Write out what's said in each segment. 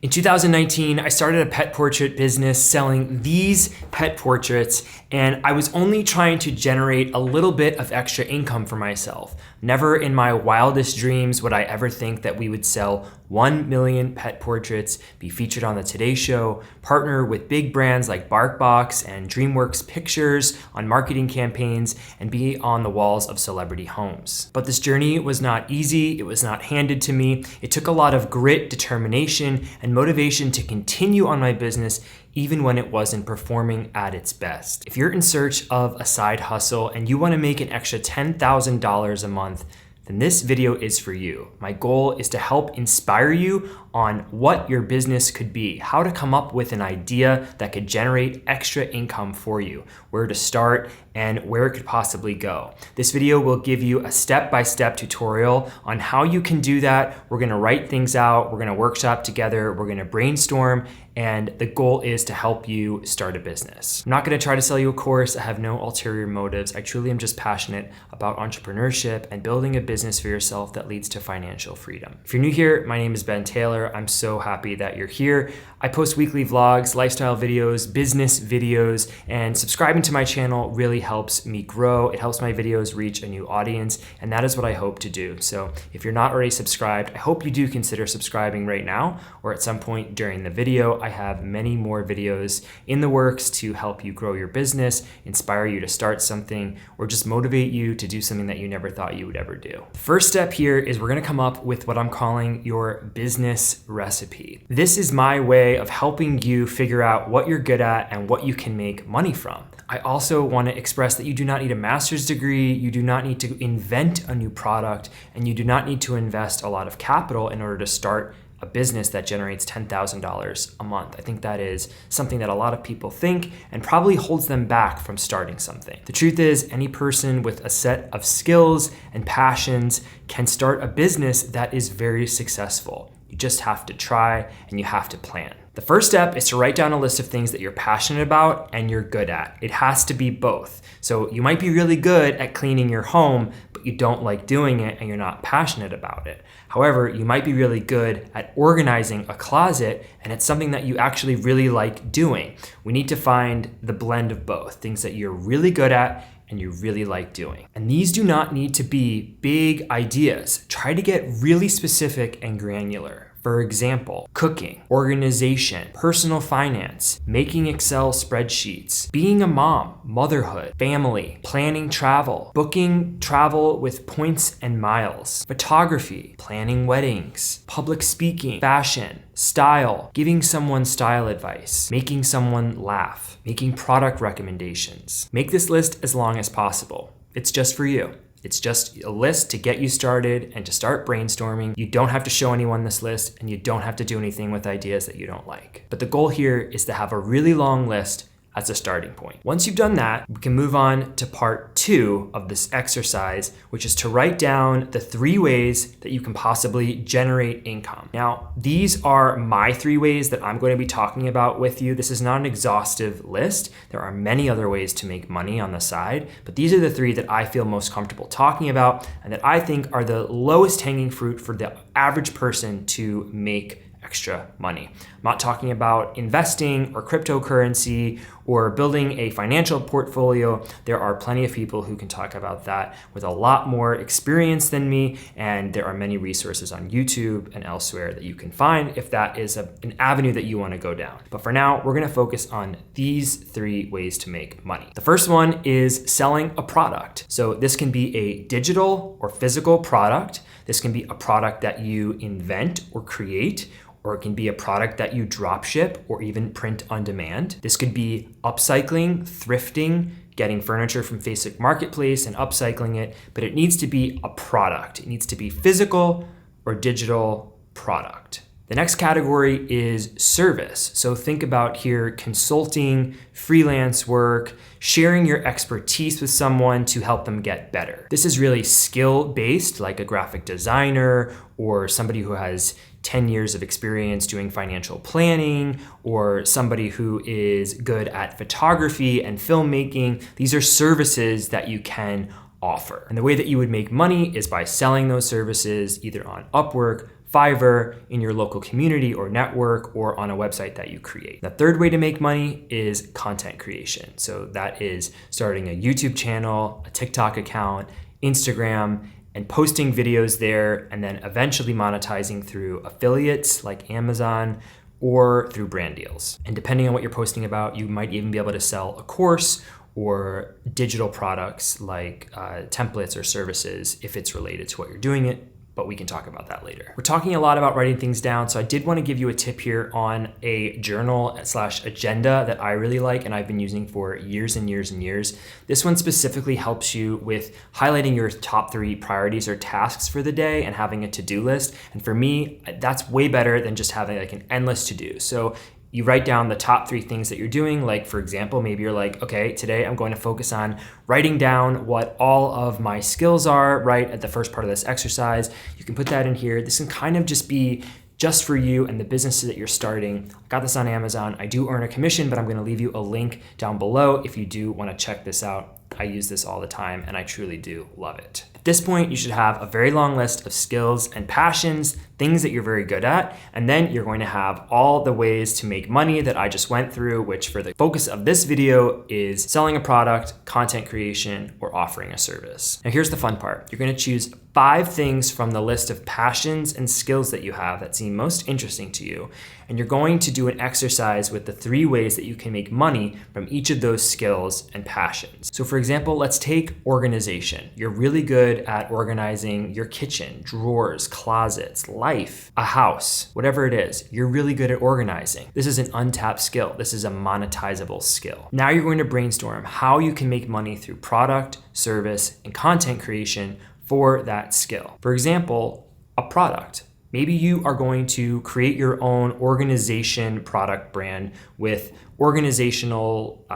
In 2019, I started a pet portrait business selling these pet portraits, and I was only trying to generate a little bit of extra income for myself. Never in my wildest dreams would I ever think that we would sell 1 million pet portraits, be featured on the Today Show, partner with big brands like BarkBox and DreamWorks Pictures on marketing campaigns, and be on the walls of celebrity homes. But this journey was not easy, it was not handed to me. It took a lot of grit, determination, and motivation to continue on my business even when it wasn't performing at its best. If you're in search of a side hustle and you want to make an extra $10,000 a month, then this video is for you. My goal is to help inspire you on what your business could be, how to come up with an idea that could generate extra income for you, where to start, and where it could possibly go. This video will give you a step-by-step tutorial on how you can do that. We're gonna write things out, we're gonna workshop together, we're gonna brainstorm, and the goal is to help you start a business. I'm not gonna try to sell you a course. I have no ulterior motives. I truly am just passionate about entrepreneurship and building a business for yourself that leads to financial freedom. If you're new here, my name is Ben Taylor. I'm so happy that you're here. I post weekly vlogs, lifestyle videos, business videos, and subscribing to my channel really helps me grow. It helps my videos reach a new audience, and that is what I hope to do. So if you're not already subscribed, I hope you do consider subscribing right now or at some point during the video. I have many more videos in the works to help you grow your business, inspire you to start something, or just motivate you to do something that you never thought you would ever do. The first step here is we're gonna come up with what I'm calling your business recipe. This is my way of helping you figure out what you're good at and what you can make money from. I also want to express that you do not need a master's degree, you do not need to invent a new product, and you do not need to invest a lot of capital in order to start a business that generates $10,000 a month. I think that is something that a lot of people think and probably holds them back from starting something. The truth is, any person with a set of skills and passions can start a business that is very successful. You just have to try and you have to plan. The first step is to write down a list of things that you're passionate about and you're good at. It has to be both. So you might be really good at cleaning your home, but you don't like doing it and you're not passionate about it. However, you might be really good at organizing a closet and it's something that you actually really like doing. We need to find the blend of both, things that you're really good at and you really like doing. And these do not need to be big ideas. Try to get really specific and granular. For example, cooking, organization, personal finance, making Excel spreadsheets, being a mom, motherhood, family, planning travel, booking travel with points and miles, photography, planning weddings, public speaking, fashion, style, giving someone style advice, making someone laugh, making product recommendations. Make this list as long as possible. It's just for you. It's just a list to get you started and to start brainstorming. You don't have to show anyone this list and you don't have to do anything with ideas that you don't like. But the goal here is to have a really long list as a starting point. Once you've done that, we can move on to part 2 of this exercise, which is to write down the 3 ways that you can possibly generate income. Now, these are my 3 ways that I'm going to be talking about with you. This is not an exhaustive list. There are many other ways to make money on the side, but these are the 3 that I feel most comfortable talking about and that I think are the lowest hanging fruit for the average person to make extra money. I'm not talking about investing or cryptocurrency or building a financial portfolio. There are plenty of people who can talk about that with a lot more experience than me, and there are many resources on YouTube and elsewhere that you can find if that is an avenue that you want to go down. But for now, we're going to focus on these 3 ways to make money. The first one is selling a product. So this can be a digital or physical product. This can be a product that you invent or create, or it can be a product that you drop ship or even print on demand. This could be upcycling, thrifting, getting furniture from Facebook Marketplace and upcycling it, but it needs to be a product. It needs to be physical or digital product. The next category is service. So think about here consulting, freelance work, sharing your expertise with someone to help them get better. This is really skill-based, like a graphic designer or somebody who has 10 years of experience doing financial planning, or somebody who is good at photography and filmmaking. These are services that you can offer. And the way that you would make money is by selling those services either on Upwork, Fiverr, in your local community or network, or on a website that you create. The third way to make money is content creation. So that is starting a YouTube channel, a TikTok account, Instagram, and posting videos there, and then eventually monetizing through affiliates like Amazon or through brand deals. And depending on what you're posting about, you might even be able to sell a course or digital products like templates or services if it's related to what you're doing it. But we can talk about that later. We're talking a lot about writing things down, so I did want to give you a tip here on a journal/agenda that I really like and I've been using for years and years and years. This one specifically helps you with highlighting your top 3 priorities or tasks for the day and having a to-do list. And for me, that's way better than just having like an endless to-do. So you write down the top 3 things that you're doing. Like, for example, maybe you're like, okay, today I'm going to focus on writing down what all of my skills are, right, at the first part of this exercise. You can put that in here. This can kind of just be just for you and the businesses that you're starting. I got this on Amazon. I do earn a commission, but I'm going to leave you a link down below if you do want to check this out. I use this all the time and I truly do love it. At this point, you should have a very long list of skills and passions, things that you're very good at, and then you're going to have all the ways to make money that I just went through, which for the focus of this video is selling a product, content creation, or offering a service. Now here's the fun part. You're going to choose 5 things from the list of passions and skills that you have that seem most interesting to you, and you're going to do an exercise with the 3 ways that you can make money from each of those skills and passions. So for example, let's take organization. You're really good at organizing your kitchen, drawers, closets, life, a house, whatever it is. You're really good at organizing. This is an untapped skill. This is a monetizable skill. Now you're going to brainstorm how you can make money through product, service, and content creation for that skill. For example, a product. Maybe you are going to create your own organization product brand with organizational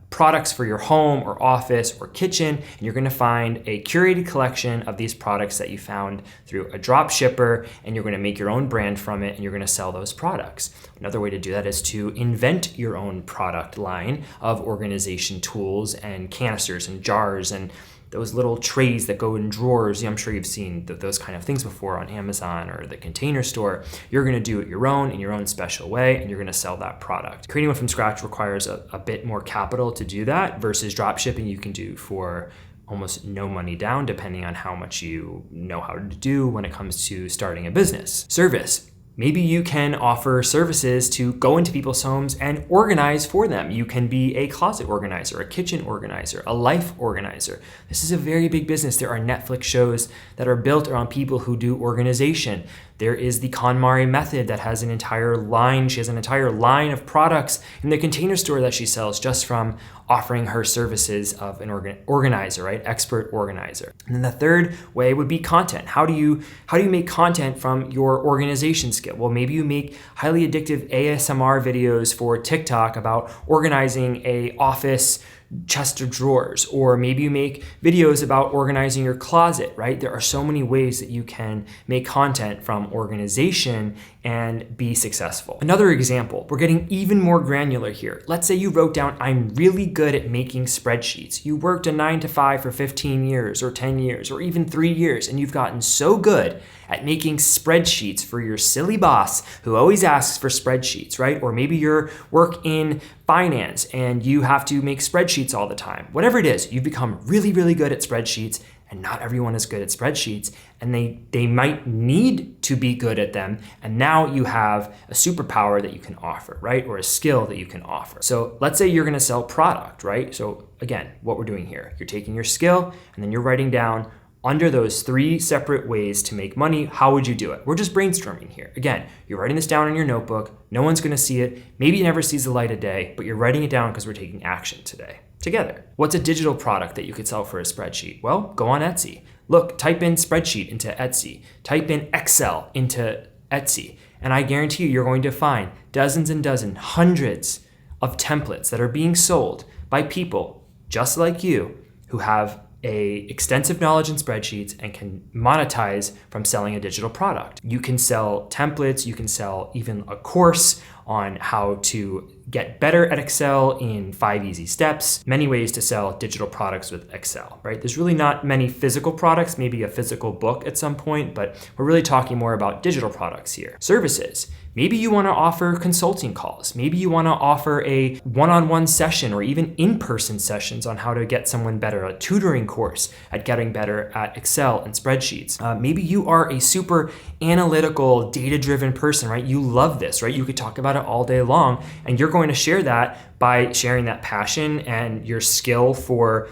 products for your home or office or kitchen, and you're gonna find a curated collection of these products that you found through a drop shipper, and you're gonna make your own brand from it, and you're gonna sell those products. Another way to do that is to invent your own product line of organization tools and canisters and jars and those little trays that go in drawers. I'm sure you've seen those kind of things before on Amazon or the Container Store. You're gonna do it your own in your own special way, and you're gonna sell that product. Creating one from scratch requires a bit more capital to do that versus drop shipping you can do for almost no money down, depending on how much you know how to do when it comes to starting a business. Service. Maybe you can offer services to go into people's homes and organize for them. You can be a closet organizer, a kitchen organizer, a life organizer. This is a very big business. There are Netflix shows that are built around people who do organization. There is the KonMari method that has an entire line. She has an entire line of products in the Container Store that she sells just from offering her services of an organizer, right? Expert organizer. And then the third way would be content. How do you make content from your organization skill? Well, maybe you make highly addictive ASMR videos for TikTok about organizing a office chest of drawers, or maybe you make videos about organizing your closet, right? There are so many ways that you can make content from organization and be successful. Another example, we're getting even more granular here. Let's say you wrote down, I'm really good at making spreadsheets. You worked a 9-to-5 for 15 years or 10 years or even 3 years, and you've gotten so good at making spreadsheets for your silly boss who always asks for spreadsheets, right? Or maybe you work in finance and you have to make spreadsheets all the time. Whatever it is, you've become really, really good at spreadsheets, and not everyone is good at spreadsheets, and they might need to be good at them, and now you have a superpower that you can offer, right? Or a skill that you can offer. So let's say you're gonna sell product, right? So again, what we're doing here, you're taking your skill and then you're writing down under those 3 separate ways to make money, how would you do it? We're just brainstorming here. Again, you're writing this down in your notebook. No one's gonna see it. Maybe it never sees the light of day, but you're writing it down because we're taking action today, together. What's a digital product that you could sell for a spreadsheet? Well, go on Etsy. Look, type in spreadsheet into Etsy. Type in Excel into Etsy. And I guarantee you're going to find dozens and dozens, hundreds of templates that are being sold by people just like you who have a extensive knowledge in spreadsheets and can monetize from selling a digital product. You can sell templates, you can sell even a course on how to get better at Excel in 5 easy steps. Many ways to sell digital products with Excel, right? There's really not many physical products, maybe a physical book at some point, but we're really talking more about digital products here. Services. Maybe you want to offer consulting calls. Maybe you want to offer a one-on-one session or even in-person sessions on how to get someone better, a tutoring course at getting better at Excel and spreadsheets. Maybe you are a super analytical, data-driven person, right? You love this, right? You could talk about it all day long, and you're going to share that by sharing that passion and your skill for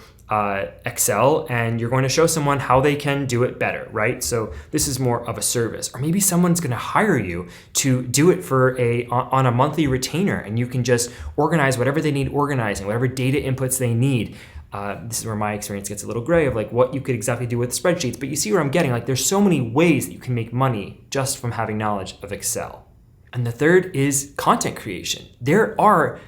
Excel, and you're going to show someone how they can do it better, right? So this is more of a service. Or maybe someone's going to hire you to do it for on a monthly retainer, and you can just organize whatever they need organizing, whatever data inputs they need. This is where my experience gets a little gray of like what you could exactly do with spreadsheets, but you see where I'm getting. Like there's so many ways that you can make money just from having knowledge of Excel. And the third is content creation. There are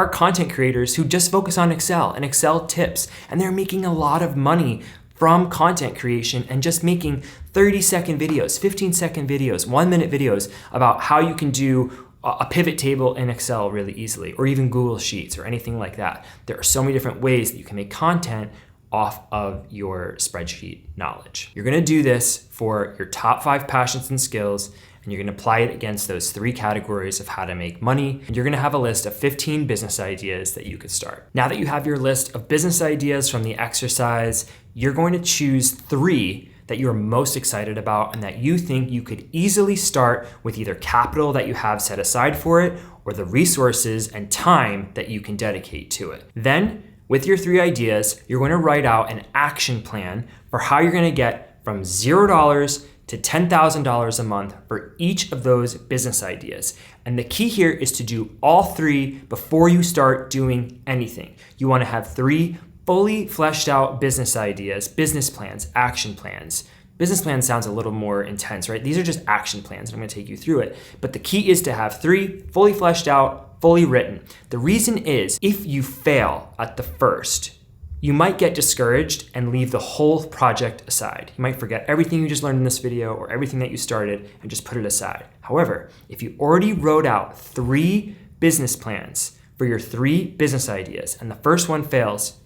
content creators who just focus on Excel and Excel tips, and they're making a lot of money from content creation and just making 30-second videos, 15-second videos, 1-minute videos about how you can do a pivot table in Excel really easily, or even Google Sheets or anything like that. There are so many different ways that you can make content off of your spreadsheet knowledge. You're gonna do this for your top 5 passions and skills, and you're gonna apply it against those 3 categories of how to make money. And you're gonna have a list of 15 business ideas that you could start. Now that you have your list of business ideas from the exercise, you're going to choose 3 that you're most excited about and that you think you could easily start with either capital that you have set aside for it or the resources and time that you can dedicate to it. Then, with your 3 ideas, you're going to write out an action plan for how you're going to get from $0 to $10,000 a month for each of those business ideas. And the key here is to do all 3 before you start doing anything. You want to have 3 fully fleshed out business ideas, business plans, action plans. Business plan sounds a little more intense, right? These are just action plans, and I'm going to take you through it. But the key is to have 3 fully fleshed out, fully written. The reason is if you fail at the first, you might get discouraged and leave the whole project aside. You might forget everything you just learned in this video or everything that you started and just put it aside. However, if you already wrote out 3 business plans for your 3 business ideas and the first one fails,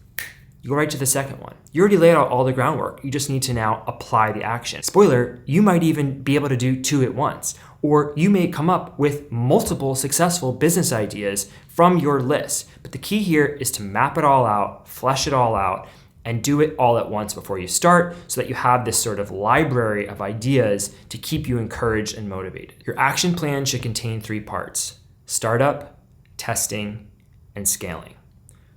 you go right to the second one. You already laid out all the groundwork. You just need to now apply the action. Spoiler, you might even be able to do 2 at once, or you may come up with multiple successful business ideas from your list. But the key here is to map it all out, flesh it all out, and do it all at once before you start so that you have this sort of library of ideas to keep you encouraged and motivated. Your action plan should contain 3 parts: startup, testing, and scaling.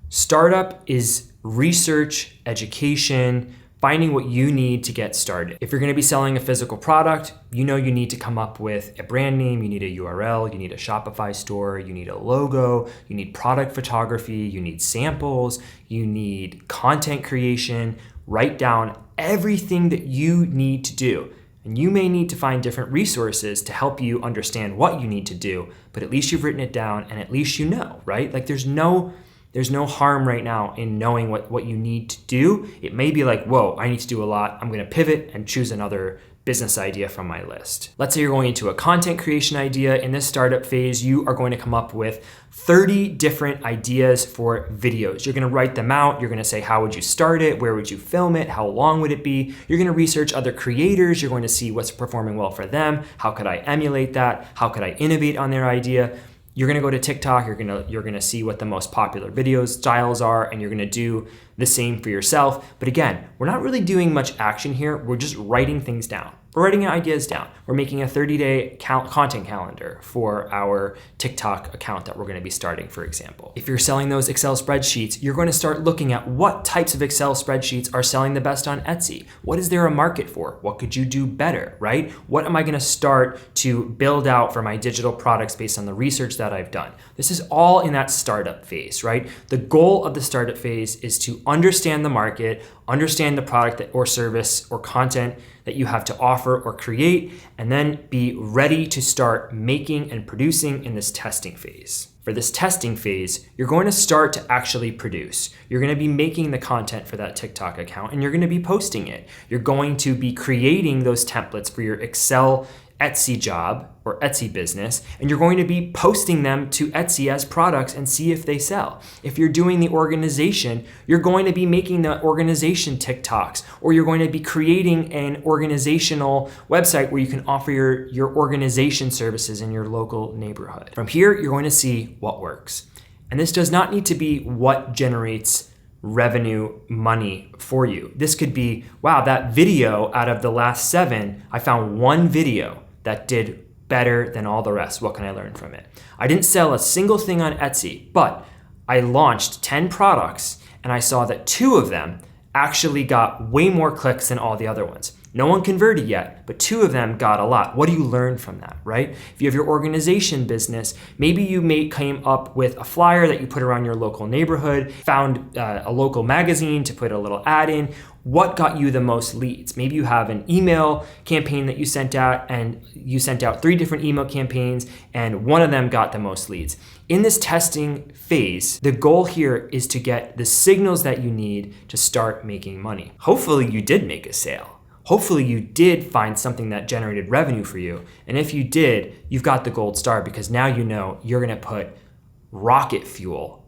Startup is research, education, finding what you need to get started. If you're going to be selling a physical product, you know you need to come up with a brand name, you need a URL, you need a Shopify store, you need a logo, you need product photography, you need samples, you need content creation. Write down everything that you need to do. And you may need to find different resources to help you understand what you need to do, but at least you've written it down and at least you know, right? Like there's no harm right now in knowing what you need to do. It may be like, whoa, I need to do a lot. I'm going to pivot and choose another business idea from my list. Let's say you're going into a content creation idea. In this startup phase, you are going to come up with 30 different ideas for videos. You're going to write them out. You're going to say, how would you start it? Where would you film it? How long would it be? You're going to research other creators. You're going to see what's performing well for them. How could I emulate that? How could I innovate on their idea? You're gonna go to TikTok, you're gonna see what the most popular video styles are, and you're gonna do the same for yourself. But again, we're not really doing much action here. We're just writing things down. We're writing ideas down. We're making a 30-day content calendar for our TikTok account that we're gonna be starting, for example. If you're selling those Excel spreadsheets, you're gonna start looking at what types of Excel spreadsheets are selling the best on Etsy. What is there a market for? What could you do better, right? What am I gonna start to build out for my digital products based on the research that I've done? This is all in that startup phase, right? The goal of the startup phase is to understand the market, understand the product or service or content that you have to offer or create, and then be ready to start making and producing in this testing phase. For this testing phase, you're going to start to actually produce. You're going to be making the content for that TikTok account and you're going to be posting it. You're going to be creating those templates for your Excel Etsy job or Etsy business, and you're going to be posting them to Etsy as products and see if they sell. If you're doing the organization, you're going to be making the organization TikToks, or you're going to be creating an organizational website where you can offer your organization services in your local neighborhood. From here, you're going to see what works. And this does not need to be what generates revenue money for you. This could be, wow, that video out of the last 7, I found one video that did better than all the rest. What can I learn from it? I didn't sell a single thing on Etsy, but I launched 10 products and I saw that 2 of them actually got way more clicks than all the other ones. No one converted yet, but 2 of them got a lot. What do you learn from that, right? If you have your organization business, maybe you came up with a flyer that you put around your local neighborhood, found a local magazine to put a little ad in. What got you the most leads? Maybe you have an email campaign that you sent out and you sent out 3 different email campaigns and one of them got the most leads. In this testing phase, the goal here is to get the signals that you need to start making money. Hopefully you did make a sale. Hopefully you did find something that generated revenue for you. And if you did, you've got the gold star because now you know you're gonna put rocket fuel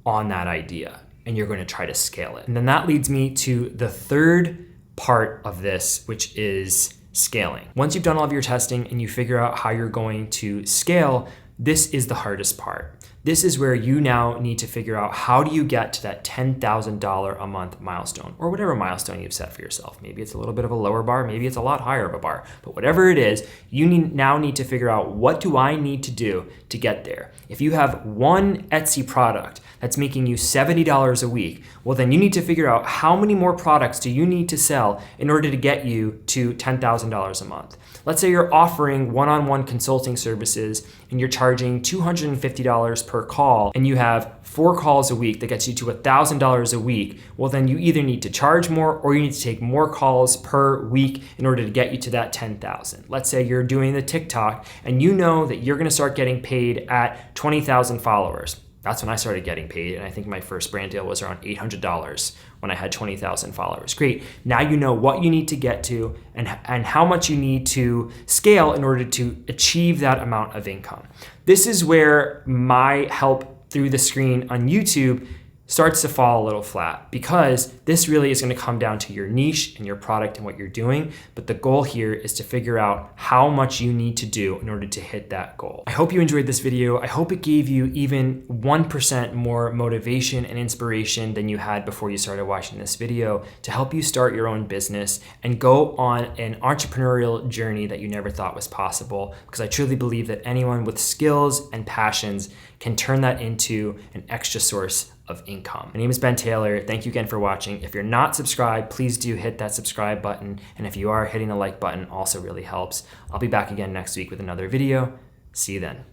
on that idea and you're gonna try to scale it. And then that leads me to the third part of this, which is scaling. Once you've done all of your testing and you figure out how you're going to scale, this is the hardest part. This is where you now need to figure out how do you get to that $10,000 a month milestone or whatever milestone you've set for yourself. Maybe it's a little bit of a lower bar, maybe it's a lot higher of a bar, but whatever it is, you now need to figure out what do I need to do to get there. If you have one Etsy product that's making you $70 a week, well then you need to figure out how many more products do you need to sell in order to get you to $10,000 a month. Let's say you're offering one-on-one consulting services and you're charging $250 per call and you have 4 calls a week that gets you to $1,000 a week. Well, then you either need to charge more or you need to take more calls per week in order to get you to that 10,000. Let's say you're doing the TikTok and you know that you're gonna start getting paid at 20,000 followers. That's when I started getting paid, and I think my first brand deal was around $800 when I had 20,000 followers. Great, now you know what you need to get to and how much you need to scale in order to achieve that amount of income. This is where my help through the screen on YouTube starts to fall a little flat because this really is going to come down to your niche and your product and what you're doing. But the goal here is to figure out how much you need to do in order to hit that goal. I hope you enjoyed this video. I hope it gave you even 1% more motivation and inspiration than you had before you started watching this video to help you start your own business and go on an entrepreneurial journey that you never thought was possible, because I truly believe that anyone with skills and passions can turn that into an extra source of income. My name is Ben Taylor. Thank you again for watching. If you're not subscribed, please do hit that subscribe button. And if you are, hitting the like button also really helps. I'll be back again next week with another video. See you then.